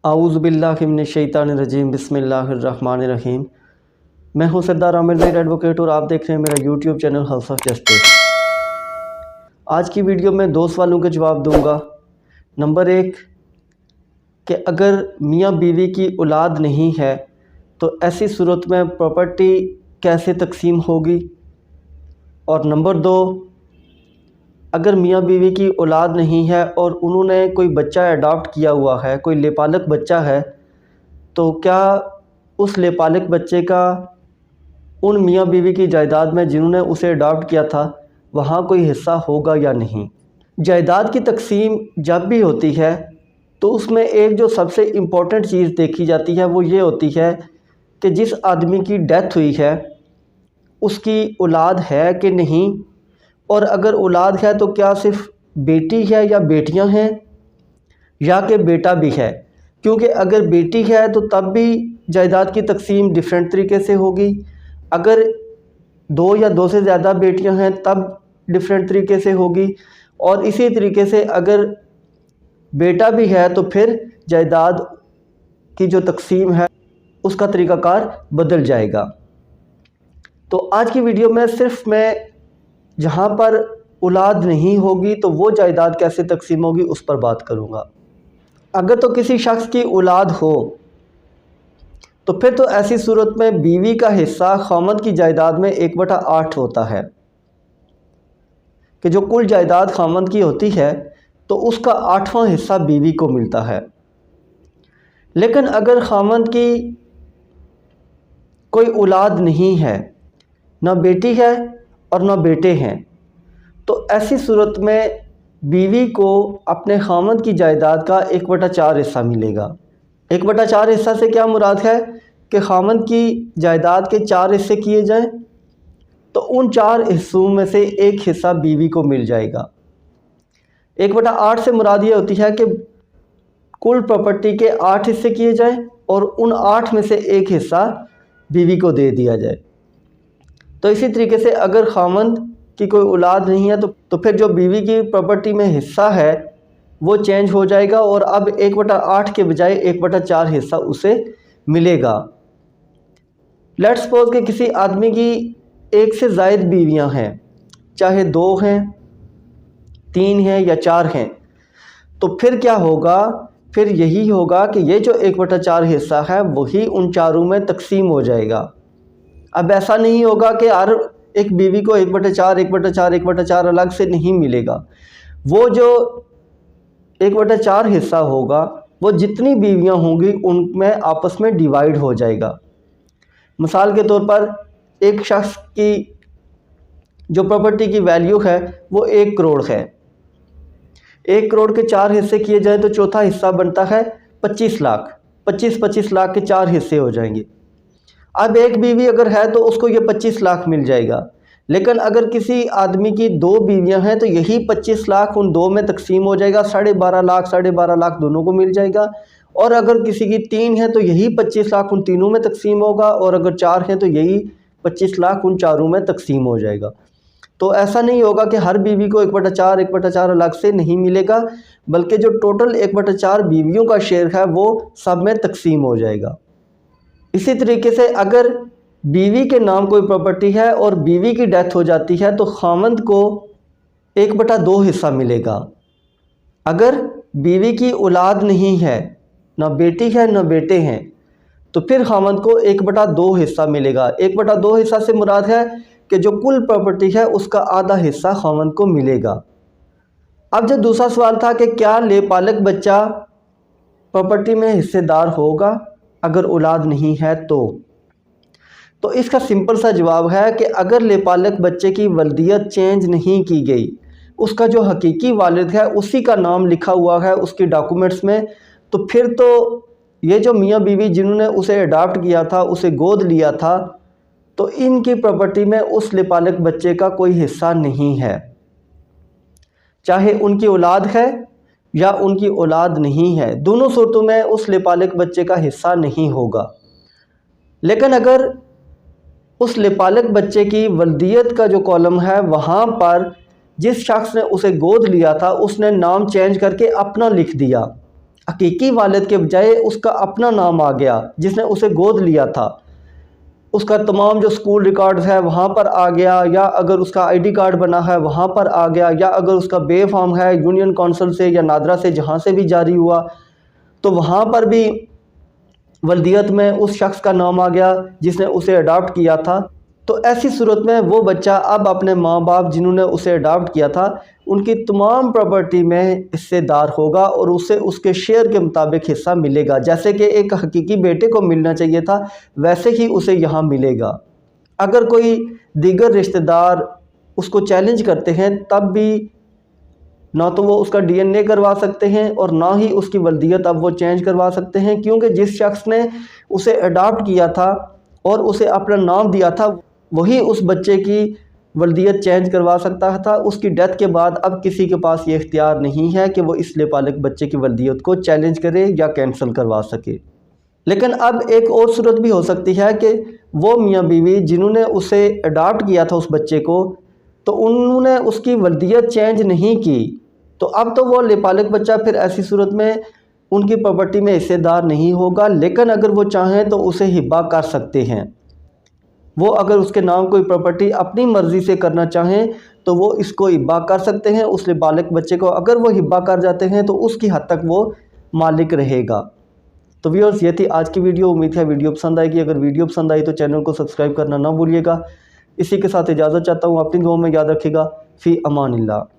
आऊज़ुबिल्लाहि मिनश्शैतानिर्रजीम बिस्मिल्लाहिर्रहमानिर्रहीम। मैं हूं सरदार आमिर ज़ैद एडवोकेट और आप देख रहे हैं मेरा YouTube channel house of justice. आज की वीडियो में दो सवालों के जवाब दूंगा। नंबर एक कि अगर मियाँ बीवी की औलाद नहीं है तो ऐसी सूरत में प्रॉपर्टी कैसे तकसीम होगी, और नंबर दो, अगर मियाँ बीवी की औलाद नहीं है और उन्होंने कोई बच्चा अडॉप्ट किया हुआ है, कोई लेपालक बच्चा है, तो क्या उस लेपालक बच्चे का उन मियाँ बीवी की जायदाद में जिन्होंने उसे अडॉप्ट किया था वहाँ कोई हिस्सा होगा या नहीं। जायदाद की तकसीम जब भी होती है तो उसमें एक जो सबसे इम्पोर्टेंट चीज़ देखी जाती है वो ये होती है कि जिस आदमी की डेथ हुई है उसकी औलाद है कि नहीं, और अगर औलाद है तो क्या सिर्फ बेटी है या बेटियां हैं, या कि बेटा भी है। क्योंकि अगर बेटी है तो तब भी जायदाद की तकसीम डिफरेंट तरीके से होगी, अगर दो या दो से ज़्यादा बेटियां हैं तब डिफरेंट तरीके से होगी, और इसी तरीके से अगर बेटा भी है तो फिर जायदाद की जो तकसीम है उसका तरीक़ाकार बदल जाएगा। तो आज की वीडियो में सिर्फ मैं जहाँ पर औलाद नहीं होगी तो वो जायदाद कैसे तकसीम होगी उस पर बात करूँगा। अगर तो किसी शख्स की औलाद हो तो फिर तो ऐसी सूरत में बीवी का हिस्सा खामद की जायदाद में 1/8 होता है, कि जो कुल जायदाद खामद की होती है तो उसका 8वां हिस्सा बीवी को मिलता है। लेकिन अगर खामद की कोई औलाद नहीं है, ना बेटी है और ना बेटे हैं, तो ऐसी सूरत में बीवी को अपने खामद की जायदाद का 1/4 हिस्सा मिलेगा। 1/4 हिस्सा से क्या मुराद है कि खामद की जायदाद के 4 हिस्से किए जाएं तो उन 4 हिस्सों में से एक हिस्सा बीवी को मिल जाएगा। 1/8 से मुराद ये होती है कि कुल प्रॉपर्टी के 8 हिस्से किए जाएं और उन 8 में से एक हिस्सा बीवी को दे दिया जाए। तो इसी तरीके से अगर खामद की कोई औलाद नहीं है तो फिर जो बीवी की प्रॉपर्टी में हिस्सा है वो चेंज हो जाएगा और अब 1/8 के बजाय 1/4 हिस्सा उसे मिलेगा। लेट्स सपोज कि किसी आदमी की एक से ज़ायद बीवियां हैं, चाहे 2 हैं, 3 हैं या 4 हैं, तो फिर क्या होगा, फिर यही होगा कि ये जो 1/4 हिस्सा है वही उन चारों में तकसीम हो जाएगा। अब ऐसा नहीं होगा कि हर एक बीवी को 1/4 अलग से नहीं मिलेगा। वो जो 1/4 हिस्सा होगा वो जितनी बीवियां होंगी उनमें आपस में डिवाइड हो जाएगा। मिसाल के तौर पर एक शख्स की जो प्रॉपर्टी की वैल्यू है वो 1 करोड़ है। 1 करोड़ के 4 हिस्से किए जाए तो चौथा हिस्सा बनता है 25 लाख। 25 लाख के 4 हिस्से हो जाएंगे। अब एक बीवी अगर है तो उसको ये 25 लाख मिल जाएगा। लेकिन अगर किसी आदमी की 2 बीवियां हैं तो यही 25 लाख उन 2 में तकसीम हो जाएगा, 12.5 लाख दोनों को मिल जाएगा। और अगर किसी की 3 है तो यही 25 लाख उन तीनों में तकसीम होगा, और अगर 4 हैं तो यही 25 लाख उन चारों में तकसीम हो जाएगा। तो ऐसा नहीं होगा कि हर बीवी को 1/4 अलग से नहीं मिलेगा, बल्कि जो टोटल 1/4 बीवियों का शेयर है वो सब में तकसीम हो जाएगा। इसी तरीके से अगर बीवी के नाम कोई प्रॉपर्टी है और बीवी की डेथ हो जाती है तो खामद को 1/2 हिस्सा मिलेगा। अगर बीवी की औलाद नहीं है, ना बेटी है ना बेटे हैं, तो फिर खामद को 1/2 हिस्सा मिलेगा। 1/2 हिस्सा से मुराद है कि जो कुल प्रॉपर्टी है उसका आधा हिस्सा खामद को मिलेगा। अब जो दूसरा सवाल था कि क्या लेपालक बच्चा प्रॉपर्टी में हिस्सेदार होगा अगर औलाद नहीं है, तो इसका सिंपल सा जवाब है कि अगर लेपालक बच्चे की वल्दियत चेंज नहीं की गई, उसका जो हकीकी वालिद है उसी का नाम लिखा हुआ है उसकी डॉक्यूमेंट्स में, तो फिर तो ये जो मियाँ बीवी जिन्होंने उसे अडॉप्ट किया था, उसे गोद लिया था, तो इनकी प्रॉपर्टी में उस लेपालक बच्चे का कोई हिस्सा नहीं है। चाहे उनकी औलाद है या उनकी औलाद नहीं है, दोनों सूरतों में उस लेपालक बच्चे का हिस्सा नहीं होगा। लेकिन अगर उस लेपालक बच्चे की वल्दियत का जो कॉलम है वहाँ पर जिस शख्स ने उसे गोद लिया था उसने नाम चेंज करके अपना लिख दिया, हकीकी वालिद के बजाय उसका अपना नाम आ गया जिसने उसे गोद लिया था, उसका तमाम जो स्कूल रिकॉर्ड्स है वहाँ पर आ गया, या अगर उसका आईडी कार्ड बना है वहाँ पर आ गया, या अगर उसका बे फॉर्म है यूनियन काउंसिल से या नादरा से जहाँ से भी जारी हुआ तो वहाँ पर भी वल्दियत में उस शख्स का नाम आ गया जिसने उसे अडॉप्ट किया था। तो ऐसी सूरत में वो बच्चा अब अपने माँ बाप जिन्होंने उसे अडॉप्ट किया था उनकी तमाम प्रॉपर्टी में हिस्सेदार होगा और उसे उसके शेयर के मुताबिक हिस्सा मिलेगा। जैसे कि एक हकीकी बेटे को मिलना चाहिए था वैसे ही उसे यहाँ मिलेगा। अगर कोई दीगर रिश्तेदार उसको चैलेंज करते हैं तब भी ना तो वो उसका डीएनए करवा सकते हैं और ना ही उसकी वल्दियत अब वो चेंज करवा सकते हैं, क्योंकि जिस शख्स ने उसे अडॉप्ट किया था और उसे अपना नाम दिया था वही उस बच्चे की वल्दियत चेंज करवा सकता था। उसकी डेथ के बाद अब किसी के पास ये इख्तियार नहीं है कि वो इस लेपालिक बच्चे की वल्दियत को चैलेंज करे या कैंसिल करवा सके। लेकिन अब एक और सूरत भी हो सकती है कि वो मियाँ बीवी जिन्होंने उसे अडॉप्ट किया था उस बच्चे को तो उन्होंने उसकी वल्दियत चेंज नहीं की, तो अब तो वो लेपालिक बच्चा फिर ऐसी सूरत में उनकी प्रॉपर्टी में हिस्सेदार नहीं होगा। लेकिन अगर वो चाहें तो उसे हिब्बा कर सकते हैं। वो अगर उसके नाम कोई प्रॉपर्टी अपनी मर्ज़ी से करना चाहें तो वो इसको हिब्बा कर सकते हैं उस लेपालिक बच्चे को। अगर वो हिब्बा कर जाते हैं तो उसकी हद तक वो मालिक रहेगा। तो व्यूअर्स, ये थी आज की वीडियो। उम्मीद है वीडियो पसंद आएगी। अगर वीडियो पसंद आई तो चैनल को सब्सक्राइब करना ना भूलिएगा। इसी के साथ इजाज़त चाहता हूँ। अपनी दुआ में याद रखिएगा। फ़ी अमानिल्लाह।